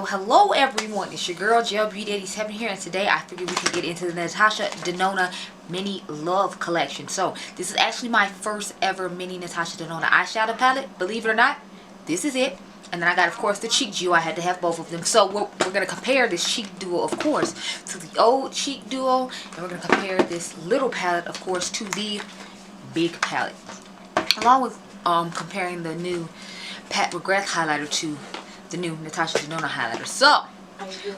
Hello everyone, it's your girl Beautydealsbff here, and today I figured we could get into the Natasha Denona mini love collection. So this is actually my first ever mini Natasha Denona eyeshadow palette, believe it or not. This is it. And then I got, of course, the cheek duo. I had to have both of them. So we're going to compare this cheek duo, of course, to the old cheek duo, and we're going to compare this little palette, of course, to the big palette, along with comparing the new Pat McGrath highlighter to the new Natasha Denona highlighter. So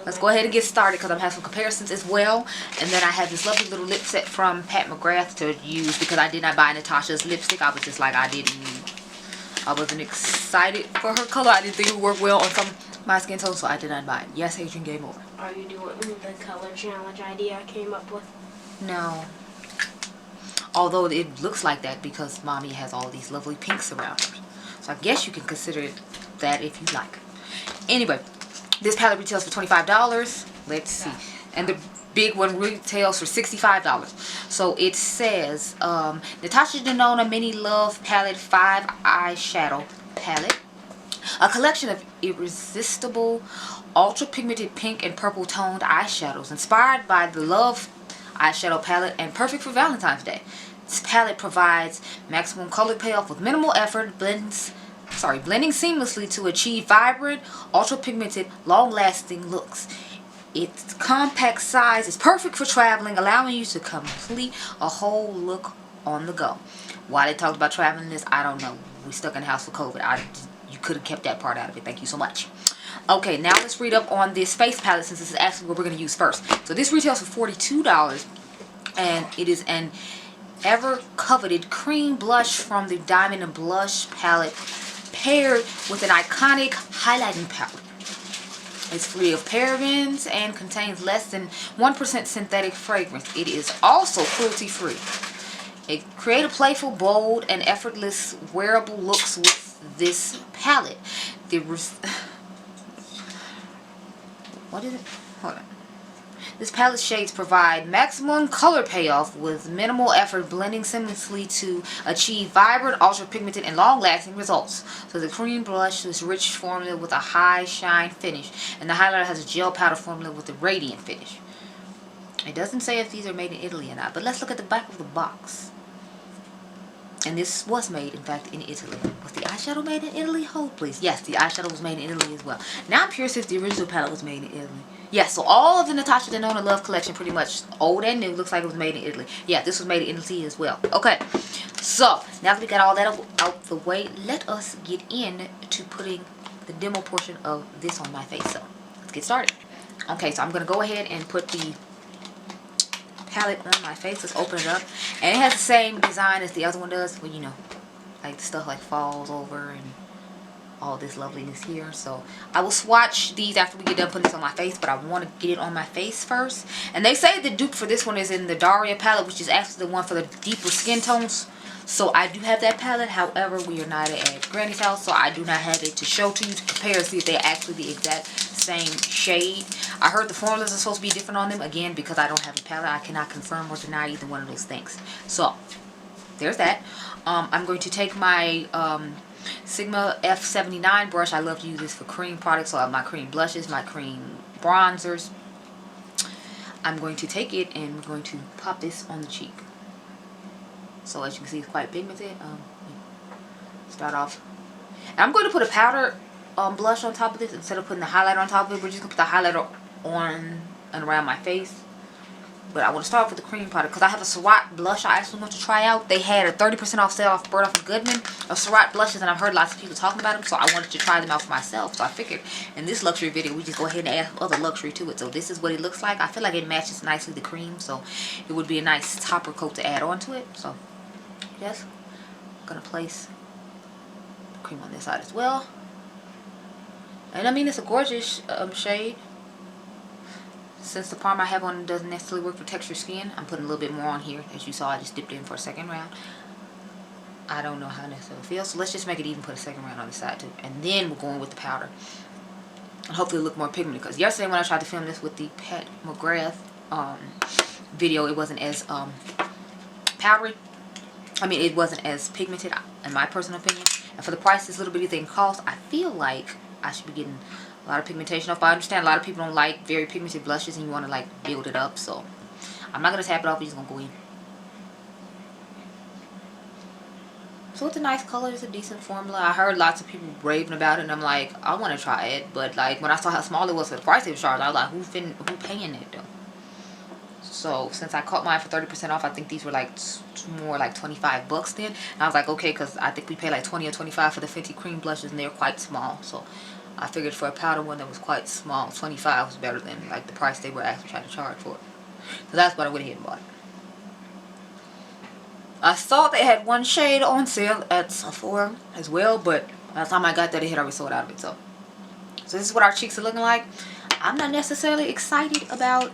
let's go ahead and get started, because I'm having some comparisons as well. And then I have this lovely little lip set from Pat McGrath to use, because I did not buy Natasha's lipstick. I was just like, I wasn't excited for her color. I didn't think it would work well on some of my skin tone, so I did not buy it. Yes, Adriangameover. Are you doing the color challenge idea I came up with? No. Although it looks like that because mommy has all these lovely pinks around her. So I guess you can consider it that if you like. Anyway, this palette retails for $25. Let's see. And the big one retails for $65. So it says Natasha Denona Mini Love Palette 5 Eyeshadow Palette. A collection of irresistible, ultra pigmented pink and purple toned eyeshadows inspired by the Love eyeshadow palette and perfect for Valentine's Day. This palette provides maximum color payoff with minimal effort, blending seamlessly to achieve vibrant, ultra pigmented, long-lasting looks. Its compact size is perfect for traveling, allowing you to complete a whole look on the go. Why they talked about traveling this, I don't know. We stuck in the house with COVID. You could have kept that part out of it. Thank you so much. Okay, now let's read up on this face palette, since this is actually what we're going to use first. So this retails for $42, and it is an ever-coveted cream blush from the Diamond and Blush palette, paired with an iconic highlighting palette. It's free of parabens and contains less than 1% synthetic fragrance. It is also cruelty-free. Create a playful, bold, and effortless wearable looks with this palette. What is it? Hold on. This palette shades provide maximum color payoff with minimal effort, blending seamlessly to achieve vibrant, ultra pigmented, and long-lasting results. So the cream blush is rich formula with a high shine finish, and the highlighter has a gel powder formula with a radiant finish. It doesn't say if these are made in Italy or not, but let's look at the back of the box. And this was made, in fact, in Italy. Was the eyeshadow made in Italy? Hold, please. Yes, the eyeshadow was made in Italy as well. Now I'm curious if the original palette was made in Italy. Yes, so all of the Natasha Denona Love collection, pretty much old and new, looks like it was made in Italy. Yeah, this was made in Italy as well. Okay, so now that we got all that out the way, let us get into putting the demo portion of this on my face. So let's get started. Okay, so I'm going to go ahead and put the palette on my face. Let's open it up. And it has the same design as the other one does. Well, you know, like the stuff like falls over and all this loveliness here. So I will swatch these after we get done putting this on my face, but I want to get it on my face first. And they say the dupe for this one is in the Daria palette, which is actually the one for the deeper skin tones. So I do have that palette. However, we are not at Granny's house, so I do not have it to show to you to compare and see if they're actually the exact same shade. I heard the formulas are supposed to be different on them. Again, because I don't have a palette, I cannot confirm or deny either one of those things. So there's that. I'm going to take my Sigma F79 brush. I love to use this for cream products. So I have my cream blushes, my cream bronzers. I'm going to take it and we're going to pop this on the cheek. So as you can see, it's quite pigmented. Start off. And I'm going to put a powder blush on top of this instead of putting the highlighter on top of it. We're just going to put the highlighter on and around my face. But I want to start off with the cream product because I have a Surratt blush I actually want to try out. They had a 30% off sale off Bertha Goodman of Surratt blushes, and I've heard lots of people talking about them, so I wanted to try them out for myself. So I figured in this luxury video, we just go ahead and add other luxury to it. So this is what it looks like. I feel like it matches nicely the cream, so it would be a nice topper coat to add on to it. So yes, I'm going to place the cream on this side as well. And I mean, it's a gorgeous shade. Since the primer I have on doesn't necessarily work for textured skin, I'm putting a little bit more on here. As you saw, I just dipped in for a second round. I don't know how it necessarily feels, so let's just make it even, put a second round on the side too. And then we're going with the powder. And hopefully it'll look more pigmented, because yesterday when I tried to film this with the Pat McGrath video, it wasn't as powdery. I mean, it wasn't as pigmented, in my personal opinion. And for the price this little bitty thing costs, I feel like I should be getting a lot of pigmentation off. But I understand a lot of people don't like very pigmented blushes and you want to like build it up. So I'm not going to tap it off. I'm just going to go in. So it's a nice color. It's a decent formula. I heard lots of people raving about it, and I'm like, I want to try it. But like when I saw how small it was for the price it was charged, I was like, who paying it though? So since I caught mine for 30% off, I think these were like more like 25 bucks then. And I was like, okay, because I think we paid like 20 or 25 for the Fenty cream blushes, and they're quite small. So I figured for a powder one that was quite small, 25 was better than like the price they were actually trying to charge for it. So that's what I went ahead and bought. I thought they had one shade on sale at Sephora as well, but by the time I got there, they had already sold out of it. So this is what our cheeks are looking like. I'm not necessarily excited about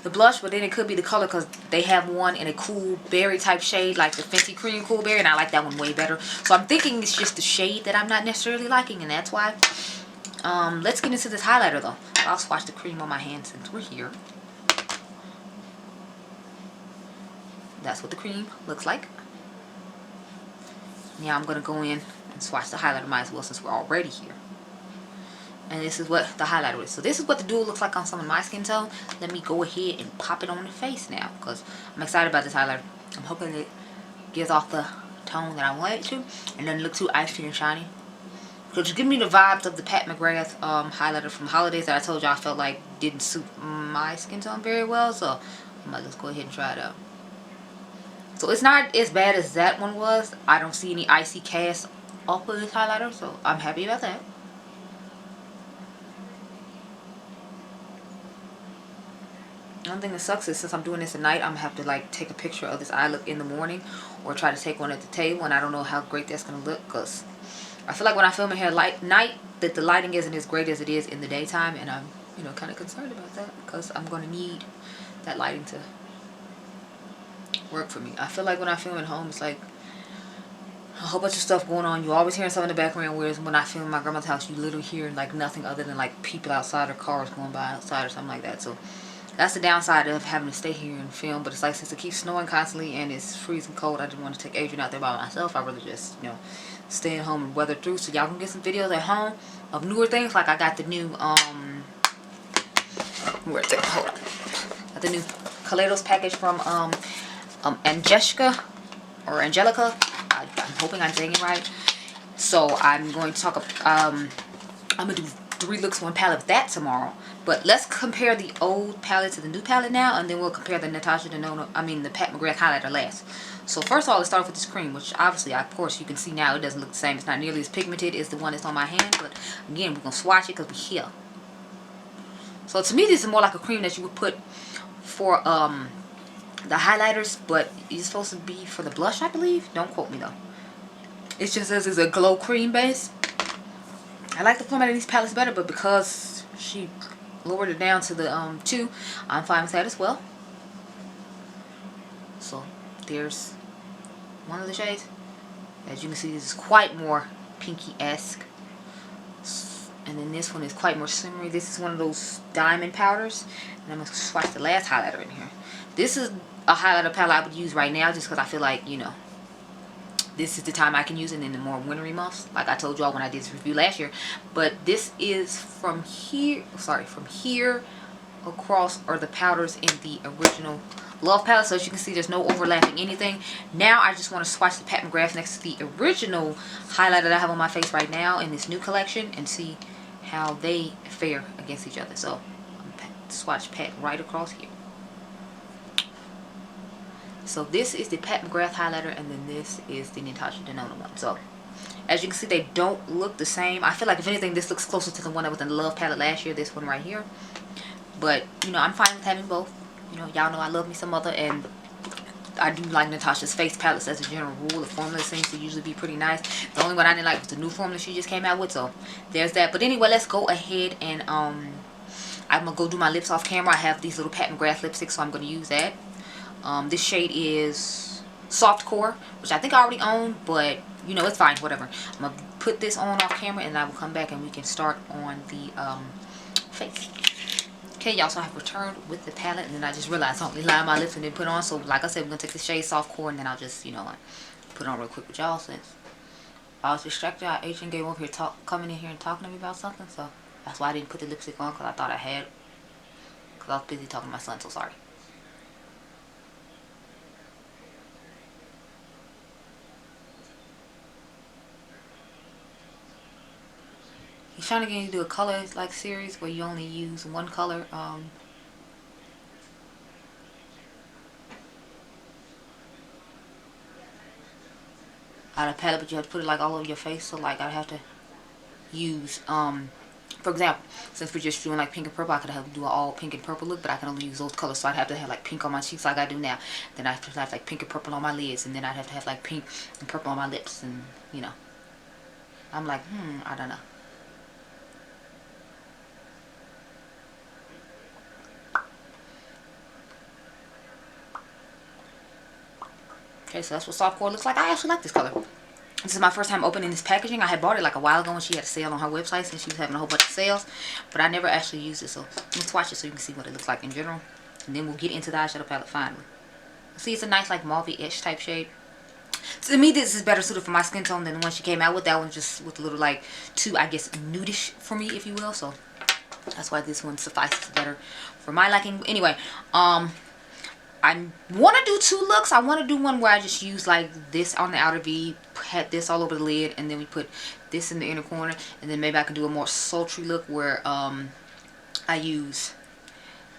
the blush, but then it could be the color because they have one in a cool berry type shade, like the Fenty Cream Cool Berry, and I like that one way better. So I'm thinking it's just the shade that I'm not necessarily liking, and that's why. Let's get into this highlighter though. I'll swatch the cream on my hand since we're here. That's what the cream looks like. Now I'm going to go in and swatch the highlighter, might as well since we're already here. And this is what the highlighter is. So this is what the dual looks like on some of my skin tone. Let me go ahead and pop it on the face now, because I'm excited about this highlighter. I'm hoping it gives off the tone that I want it to, and doesn't look too icy and shiny. So just give me the vibes of the Pat McGrath highlighter from Holidays that I told you I felt like didn't suit my skin tone very well. So I might just go ahead and try it out. So it's not as bad as that one was. I don't see any icy cast off of this highlighter, so I'm happy about that. One thing that sucks is since I'm doing this at night, I'm going to have to like take a picture of this eye look in the morning or try to take one at the table, and I don't know how great that's going to look because I feel like when I film in here at night that the lighting isn't as great as it is in the daytime, and I'm kind of concerned about that because I'm going to need that lighting to work for me. I feel like when I film at home, it's like a whole bunch of stuff going on. You always hearing something in the background, whereas when I film in my grandma's house, you literally hear like nothing other than like people outside or cars going by outside or something like that. So that's the downside of having to stay here and film. But it's like since it keeps snowing constantly and it's freezing cold, I didn't want to take Adrian out there by myself. I really just stay at home and weather through, so y'all can get some videos at home of newer things. Like I got the new where's it? Hold on. Got the new Kaleidos package from Angelica. I'm hoping I'm saying it right. So I'm going to talk. I'm gonna do 3 looks, 1 palette of that tomorrow. But let's compare the old palette to the new palette now, and then we'll compare the Natasha Denona, the Pat McGrath highlighter last. So first of all, let's start off with this cream, which obviously, of course, you can see now it doesn't look the same. It's not nearly as pigmented as the one that's on my hand, but again, we're gonna swatch it because we're here. So to me, this is more like a cream that you would put for the highlighters, but it's supposed to be for the blush, I believe. Don't quote me though. It just says it's a glow cream base. I like the format of these palettes better, but because she lowered it down to the 2, I'm fine with that as well. So there's one of the shades. As you can see, this is quite more pinky-esque. And then this one is quite more shimmery. This is one of those diamond powders. And I'm going to swatch the last highlighter in here. This is a highlighter palette I would use right now just because I feel like, this is the time I can use it in the more wintry months, like I told y'all when I did this review last year. But this is from here across are the powders in the original Love palette. So as you can see, there's no overlapping anything. Now I just want to swatch the Pat McGrath next to the original highlighter that I have on my face right now in this new collection and see how they fare against each other. So I'm swatch Pat right across here. So this is the Pat McGrath highlighter, and then this is the Natasha Denona one. So as you can see, they don't look the same. I feel like if anything, this looks closer to the one that was in the Love palette last year, this one right here. But I'm fine with having both. Y'all know I love me some other, and I do like Natasha's face palettes as a general rule. The formula seems to usually be pretty nice. The only one I didn't like was the new formula she just came out with, so there's that. But anyway, let's go ahead and I'm gonna go do my lips off camera. I have these little Pat McGrath lipsticks, so I'm gonna use that. This shade is Soft Core, which I think I already own, but it's fine, whatever. I'm gonna put this on off camera, and I will come back and we can start on the face. Okay, y'all, so I have returned with the palette, and then I just realized I only line my lips and then put on. So like I said, we're gonna take the shade Soft Core, and then I'll just put it on real quick with y'all since I was distracted. Adriangameover here coming in here and talking to me about something, so that's why I didn't put the lipstick on, because I thought I had, because I was busy talking to my son, so sorry. He's trying to get you to do a color like series where you only use one color. Out of palette, but you have to put it like all over your face. So like I have to use for example, since we're just doing like pink and purple, I could have do an all pink and purple look, but I can only use those colors. So I'd have to have like pink on my cheeks like I do now. Then I'd have to have like pink and purple on my lids, and then I'd have to have like pink and purple on my lips, and you know. I'm like, I don't know. Okay, so that's what softcore looks like. I actually like this color. This is my first time opening this packaging. I had bought it like a while ago when she had a sale on her website, since she was having a whole bunch of sales. But I never actually used it, so let's swatch it so you can see what it looks like in general. And then we'll get into the eyeshadow palette finally. See, it's a nice like mauve edge type shade. To me, this is better suited for my skin tone than the one she came out with. That one just with a little like too, I guess, nudish for me, if you will. So that's why this one suffices better for my liking. Anyway, I want to do two looks. I want to do one where I just use like this on the outer V, had this all over the lid, and then we put this in the inner corner. And then maybe I can do a more sultry look where I use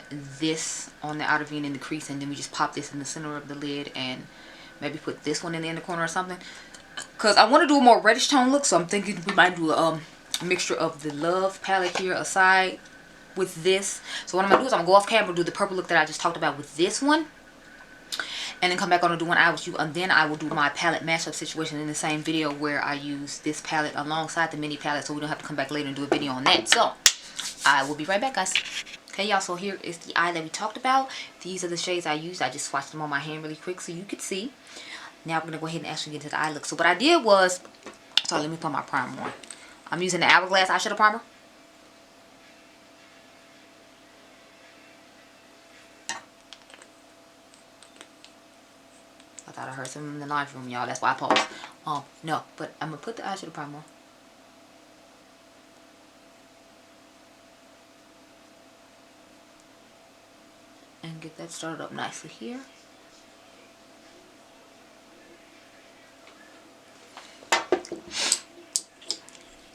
this on the outer V and in the crease, and then we just pop this in the center of the lid and maybe put this one in the inner corner or something. Because I want to do a more reddish tone look, so I'm thinking we might do a mixture of the Love palette here aside with this. So what I'm going to do is I'm going to go off camera, do the purple look that I just talked about with this one, and then come back on and do one eye with you, and then I will do my palette mashup situation in the same video where I use this palette alongside the mini palette, so we don't have to come back later and do a video on that. So I will be right back, guys. Okay, y'all, so here is the eye that we talked about. These are the shades I used. I just swatched them on my hand really quick so you could see. Now I'm going to go ahead and actually get into the eye look. So what I did was, sorry, let me put my primer on. I'm using the Hourglass eyeshadow primer. I thought I heard something in the live room, y'all. That's why I paused. No, but I'm going to put the eyeshadow primer on. And get that started up nicely here.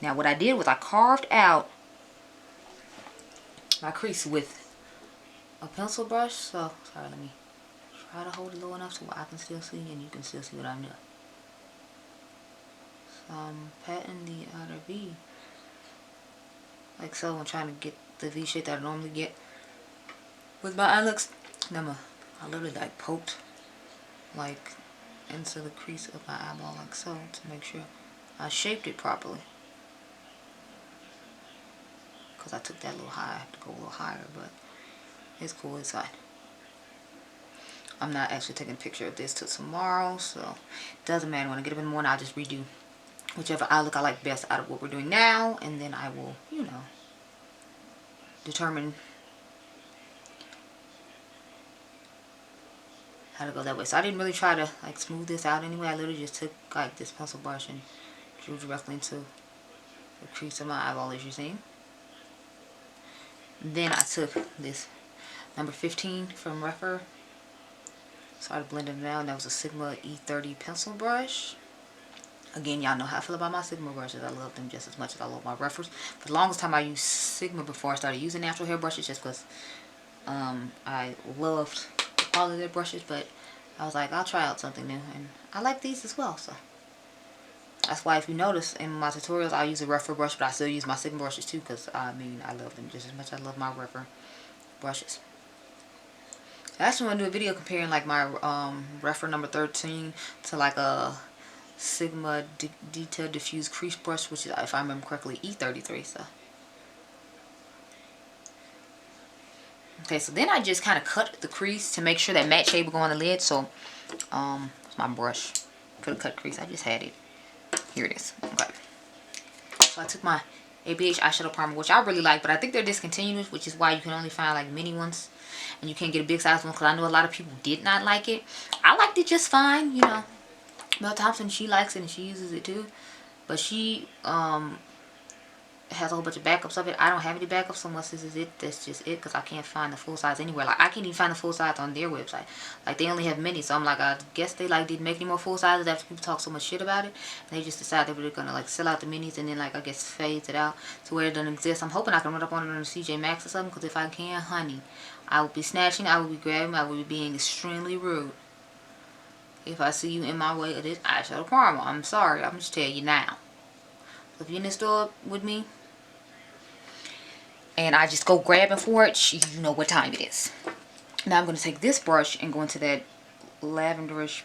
Now what I did was I carved out my crease with a pencil brush. So, sorry, let me try to hold it low enough so I can still see and you can still see what I'm doing. So I'm patting the outer V like so. I'm trying to get the V shape that I normally get with my eye looks. Then I literally like poked like into the crease of my eyeball like so to make sure I shaped it properly. Because I took that a little high. I have to go a little higher, but it's cool, it's fine. I'm not actually taking a picture of this till tomorrow, so it doesn't matter. When I get up in the morning, I'll just redo whichever eye look I like best out of what we're doing now, and then I will, you know, determine how to go that way. So I didn't really try to like smooth this out anyway. I literally just took like this pencil brush and drew directly into the crease of my eyeball, as you're seeing. Then I took this number 15 from Rephr, started blending it out, and that was a Sigma E30 pencil brush. Again, y'all know how I feel about my Sigma brushes. I love them just as much as I love my Rephrs. For the longest time I used Sigma before I started using natural hair brushes, just because I loved the quality of their brushes, but I was like, I'll try out something new, and I like these as well. So that's why if you notice in my tutorials I use a Rephr brush, but I still use my Sigma brushes too, because I mean I love them just as much as I love my Rephr brushes. I actually want to do a video comparing like my Rephr number 13 to like a Sigma Detail Diffuse Crease brush, which is, if I remember correctly, E33. So okay, so then I just kind of cut the crease to make sure that matte shade will go on the lid. So my brush for the cut crease, I just had it. Here it is. Okay. So I took my ebates eyeshadow primer, which I really like, but I think they're discontinued, which is why you can only find like mini ones, and you can't get a big size one, because I know a lot of people did not like it. I liked it just fine, you know. Mel Thompson, she likes it and she uses it too, But she has a whole bunch of backups of it. I don't have any backups, unless this is it. That's just it, because I can't find the full size anywhere. Like, I can't even find the full size on their website. Like, they only have mini, so I'm like, I guess they like didn't make any more full sizes after people talk so much shit about it. And they just decided they were gonna like sell out the minis and then like I guess phase it out to where it doesn't exist. I'm hoping I can run up on it on the CJ Maxx or something, because if I can, honey, I will be snatching, I will be grabbing, I will be being extremely rude if I see you in my way of this eyeshadow caramel. I'm sorry, I'm just telling you now. So if you're in the store with me and I just go grabbing for it, you know what time it is. Now I'm going to take this brush and go into that lavenderish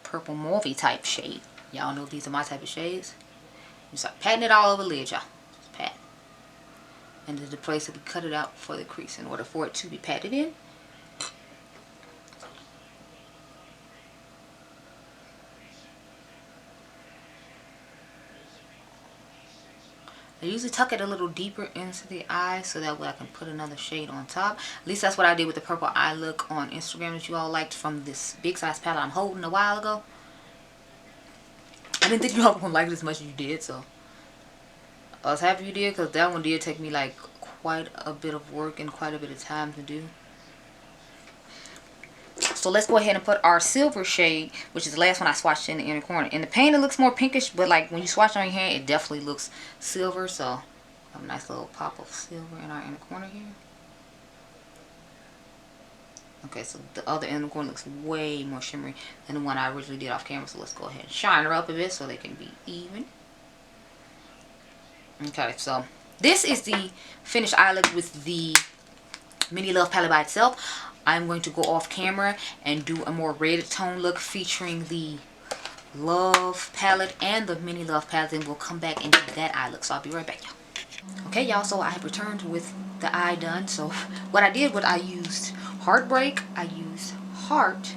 purple mauve type shade. Y'all know these are my type of shades. You start patting it all over the lid, y'all. Just pat. And there's the place that we cut it out for the crease in order for it to be patted in. I usually tuck it a little deeper into the eye so that way I can put another shade on top. At least that's what I did with the purple eye look on Instagram that you all liked from this big size palette I'm holding a while ago. I didn't think you all would like it as much as you did, so I was happy you did, because that one did take me like quite a bit of work and quite a bit of time to do. So let's go ahead and put our silver shade, which is the last one I swatched in the inner corner. In the pan it looks more pinkish, but like when you swatch on your hand, it definitely looks silver. So a nice little pop of silver in our inner corner here. Okay, so the other inner corner looks way more shimmery than the one I originally did off camera. So let's go ahead and shine her up a bit so they can be even. Okay, so this is the finished eye look with the Mini Love palette by itself. I'm going to go off camera and do a more red tone look featuring the Love palette and the Mini Love palette, and we'll come back and do that eye look. So I'll be right back, y'all. Okay, y'all, so I have returned with the eye done. So what I did was I used Heartbreak, I used Heart,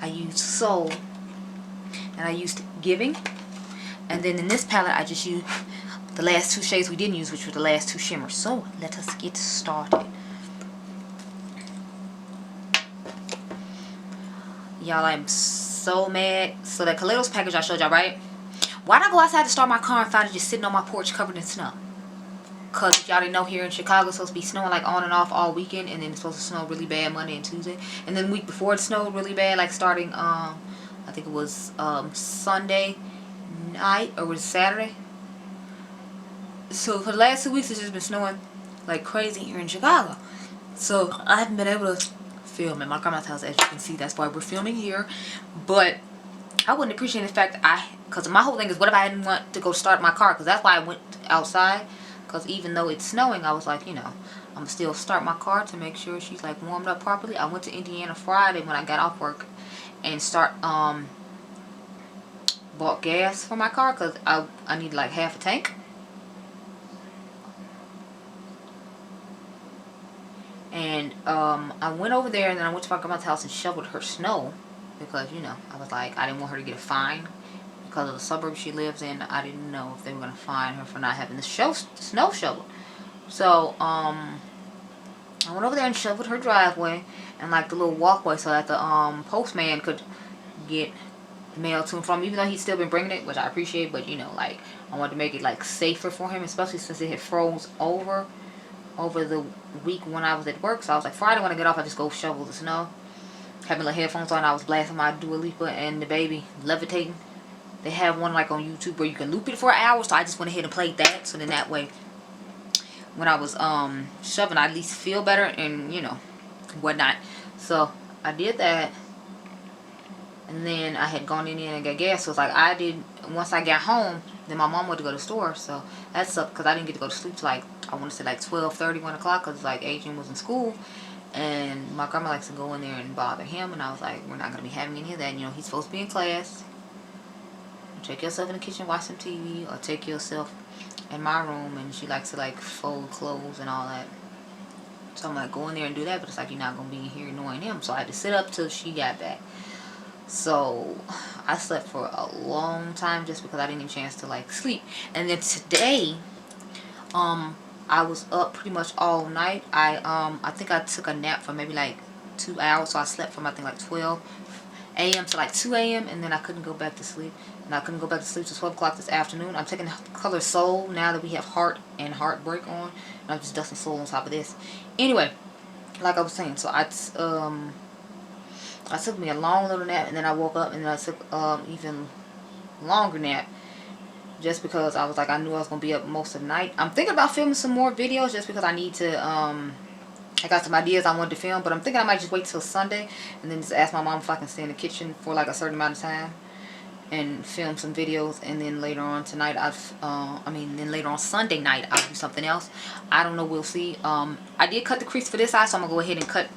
I used Soul, and I used Giving. And then in this palette I just used the last two shades we didn't use, which were the last two shimmers. So let us get started. Y'all, I'm so mad. So that Kaleidos package I showed y'all, right? Why'd I go outside to start my car and find it just sitting on my porch covered in snow? Because if y'all didn't know, here in Chicago it's supposed to be snowing like on and off all weekend, and then it's supposed to snow really bad Monday and Tuesday. And then the week before it snowed really bad, like starting I think it was Sunday night, or was it Saturday? So for the last 2 weeks it's just been snowing like crazy here in Chicago. So I haven't been able to film at my grandma's house, as you can see. That's why we're filming here. But I wouldn't appreciate the fact that because my whole thing is, what if I didn't want to go start my car? Because that's why I went outside. Because even though it's snowing, I was like, you know, I'm going to still start my car to make sure she's like warmed up properly. I went to Indiana Friday when I got off work and bought gas for my car, because I need like half a tank. And I went over there, and then I went to my grandma's house and shoveled her snow, because, you know, I was like, I didn't want her to get a fine because of the suburb she lives in. I didn't know if they were going to fine her for not having the snow shovel. So I went over there and shoveled her driveway and like the little walkway, so that the postman could get mail to and from, even though he's still been bringing it, which I appreciate. But, you know, like, I wanted to make it like safer for him, especially since it had froze over the week when I was at work. So I was like, Friday when I get off, I just go shovel the snow. Having the headphones on, I was blasting my Dua Lipa and the Baby Levitating. They have one like on YouTube where you can loop it for an hour, so I just went ahead and played that. So then that way, when I was shoving, I at least feel better and, you know, whatnot. So I did that, and then I had gone in there and got gas. So it's like once I got home, then my mom went to go to the store. So that sucked, because I didn't get to go to sleep till like, I want to say like 12:30, 1 o'clock, because like Adrian was in school. And my grandma likes to go in there and bother him. And I was like, we're not going to be having any of that. You know, he's supposed to be in class. Take yourself in the kitchen, watch some TV, or take yourself in my room. And she likes to like fold clothes and all that. So I'm like, go in there and do that. But it's like, you're not going to be in here annoying him. So I had to sit up till she got back. So I slept for a long time just because I didn't get a chance to like sleep. And then today, I was up pretty much all night. I think I took a nap for maybe like 2 hours. So I slept from I think like 12 a.m. to like 2 a.m. and then I couldn't go back to sleep. And I couldn't go back to sleep till 12 o'clock this afternoon. I'm taking the color Soul now that we have Heart and Heartbreak on. And I'm just dusting Soul on top of this. Anyway, like I was saying, so I took me a long little nap, and then I woke up and then I took even longer nap. Just because I was like, I knew I was going to be up most of the night. I'm thinking about filming some more videos just because I need to, I got some ideas I wanted to film. But I'm thinking I might just wait till Sunday and then just ask my mom if I can stay in the kitchen for like a certain amount of time and film some videos. And then later on tonight, then later on Sunday night, I'll do something else. I don't know, we'll see. I did cut the crease for this eye, so I'm going to go ahead and cut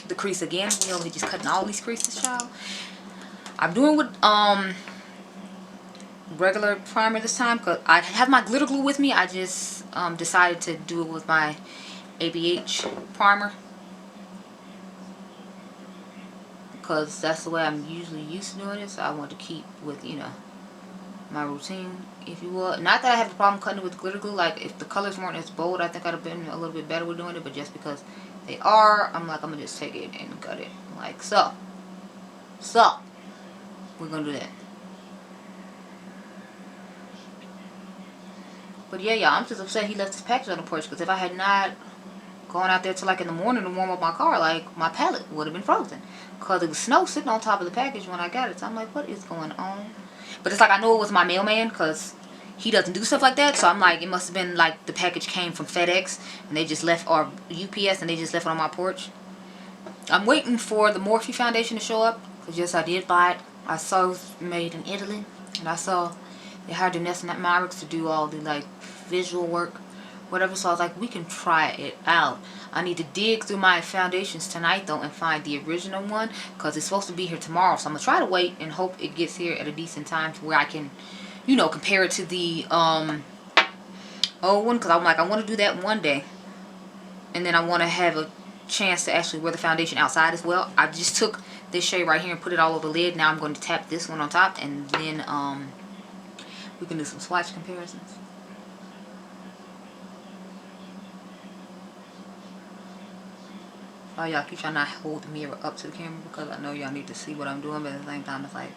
the crease again. We over here just cutting all these creases, child. I'm doing with, regular primer this time because I have my glitter glue with me. I just decided to do it with my ABH primer because that's the way I'm usually used to doing it. So I want to keep with, you know, my routine, if you will. Not that I have a problem cutting it with glitter glue. Like if the colors weren't as bold, I think I'd have been a little bit better with doing it. But just because they are, I'm like, I'm gonna just take it and cut it like so. So we're gonna do that. But yeah, y'all, I'm just upset he left his package on the porch, because if I had not gone out there till like in the morning to warm up my car, like my pallet would have been frozen. Because there was snow sitting on top of the package when I got it. So I'm like, what is going on? But it's like I know it was my mailman, because he doesn't do stuff like that. So I'm like, it must have been like the package came from FedEx and they just left, or UPS, and they just left it on my porch. I'm waiting for the Morphe foundation to show up, because yes, I did buy it. I saw it was made in Italy, and I saw they hired Vanessa and Myrick to do all the like visual work, whatever. So I was like, we can try it out. I need to dig through my foundations tonight though and find the original one, because it's supposed to be here tomorrow. So I'm gonna try to wait and hope it gets here at a decent time to where I can, you know, compare it to the old one, because I'm like, I want to do that one day, and then I want to have a chance to actually wear the foundation outside as well. I just took this shade right here and put it all over the lid. Now I'm going to tap this one on top, and then we can do some swatch comparisons. Oh, y'all keep trying not to hold the mirror up to the camera because I know y'all need to see what I'm doing, but at the same time, it's like,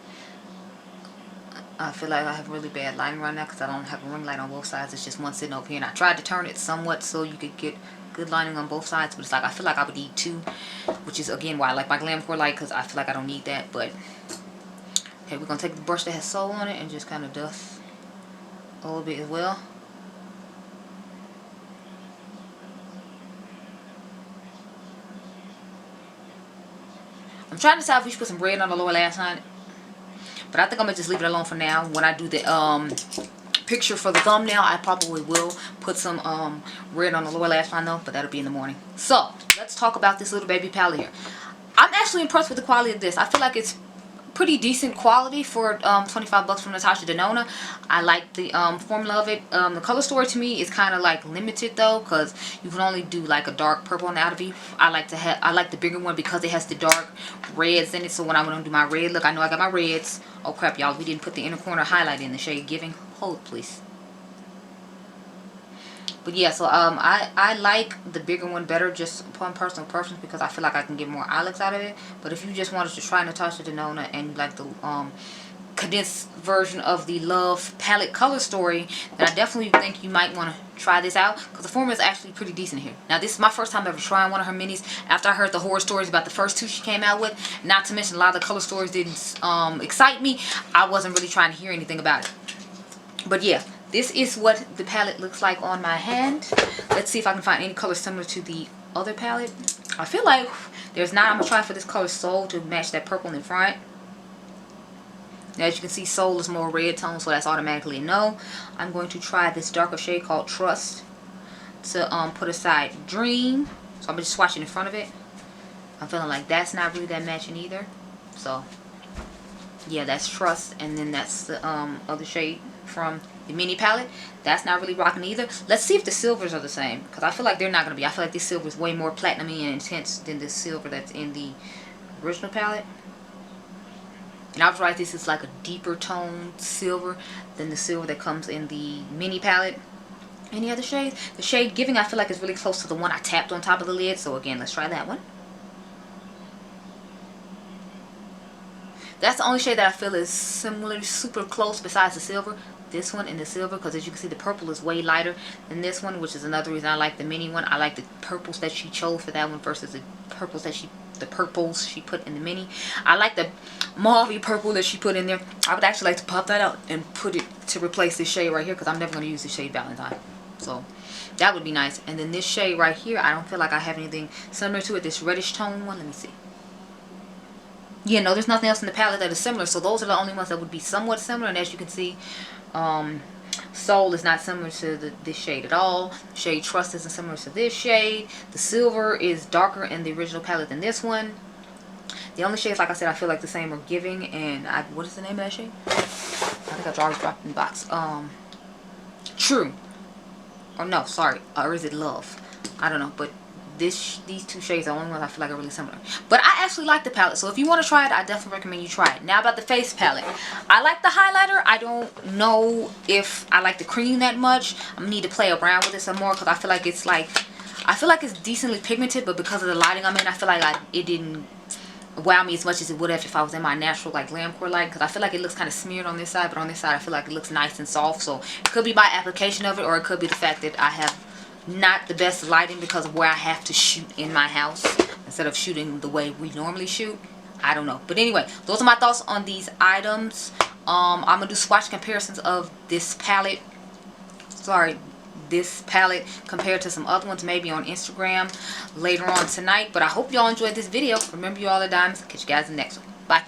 I feel like I have really bad lighting right now because I don't have a ring light on both sides. It's just one sitting over here, and I tried to turn it somewhat so you could get good lighting on both sides, but it's like I feel like I would need two, which is again why I like my glam core light, because I feel like I don't need that. But okay, we're gonna take the brush that has Soul on it and just kind of dust a little bit as well. I'm trying to decide if we should put some red on the lower lash line, but I think I'm gonna just leave it alone for now. When I do the picture for the thumbnail, I probably will put some red on the lower lash line though, but that'll be in the morning. So let's talk about this little baby palette here. I'm actually impressed with the quality of this. I feel like it's pretty decent quality for 25 bucks from Natasha Denona. I like the formula of it. The color story to me is kind of like limited though, because you can only do like a dark purple on the outer V. I like the bigger one because it has the dark reds in it. So when I'm gonna do my red look, I know I got my reds. Oh crap, y'all, we didn't put the inner corner highlight in the shade Giving. Hold please. But yeah, so I like the bigger one better just upon personal preference, because I feel like I can get more eye looks out of it. But if you just wanted to try Natasha Denona and like the condensed version of the Love palette color story, then I definitely think you might want to try this out, because the formula is actually pretty decent here. Now this is my first time ever trying one of her minis after I heard the horror stories about the first two she came out with. Not to mention a lot of the color stories didn't excite me. I wasn't really trying to hear anything about it. But yeah, this is what the palette looks like on my hand. Let's see if I can find any color similar to the other palette. I feel like there's not. I'm going to try for this color Soul to match that purple in front. Now, as you can see, Soul is more red tone, so that's automatically a no. I'm going to try this darker shade called Trust to put aside Dream. So I'm just swatching in front of it. I'm feeling like that's not really that matching either. So yeah, that's Trust, and then that's the other shade from the mini palette. That's not really rocking either. Let's see if the silvers are the same, because I feel like they're not going to be. I feel like this silver is way more platinum-y and intense than the silver that's in the original palette. And I was right, this is like a deeper toned silver than the silver that comes in the mini palette. Any other shades? The shade Giving, I feel like is really close to the one I tapped on top of the lid. So again, let's try that one. That's the only shade that I feel is similar, super close besides the silver. This one and the silver, because as you can see, the purple is way lighter than this one, which is another reason I like the mini one. I like the purples that she chose for that one versus the purples that she put in the mini. I like the mauve purple that she put in there. I would actually like to pop that out and put it to replace this shade right here, because I'm never going to use the shade Valentine. So that would be nice. And then this shade right here, I don't feel like I have anything similar to it. This reddish tone one, let me see. Yeah, no, there's nothing else in the palette that is similar. So those are the only ones that would be somewhat similar. And as you can see, Soul is not similar to this shade at all. Shade Trust isn't similar to this shade. The silver is darker in the original palette than this one. The only shades, like I said, I feel like the same are Giving and what is the name of that shade? I think I already dropped in the box. True. Or no, sorry. Or is it Love? I don't know, but these two shades are the only ones I feel like are really similar. But I actually like the palette, so if you want to try it, I definitely recommend you try it. Now about the face palette. I like the highlighter. I don't know if I like the cream that much. I'm gonna need to play around with it some more, because I feel like it's decently pigmented, but because of the lighting I'm in, I feel like it didn't wow me as much as it would have if I was in my natural like glam core light, because I feel like it looks kind of smeared on this side, but on this side I feel like it looks nice and soft. So it could be by application of it, or it could be the fact that I have not the best lighting because of where I have to shoot in my house instead of shooting the way we normally shoot. I don't know. But anyway, those are my thoughts on these items. I'm gonna do swatch comparisons of this palette. This palette compared to some other ones, maybe on Instagram later on tonight. But I hope y'all enjoyed this video. Remember, you all are diamonds. Catch you guys in the next one. Bye.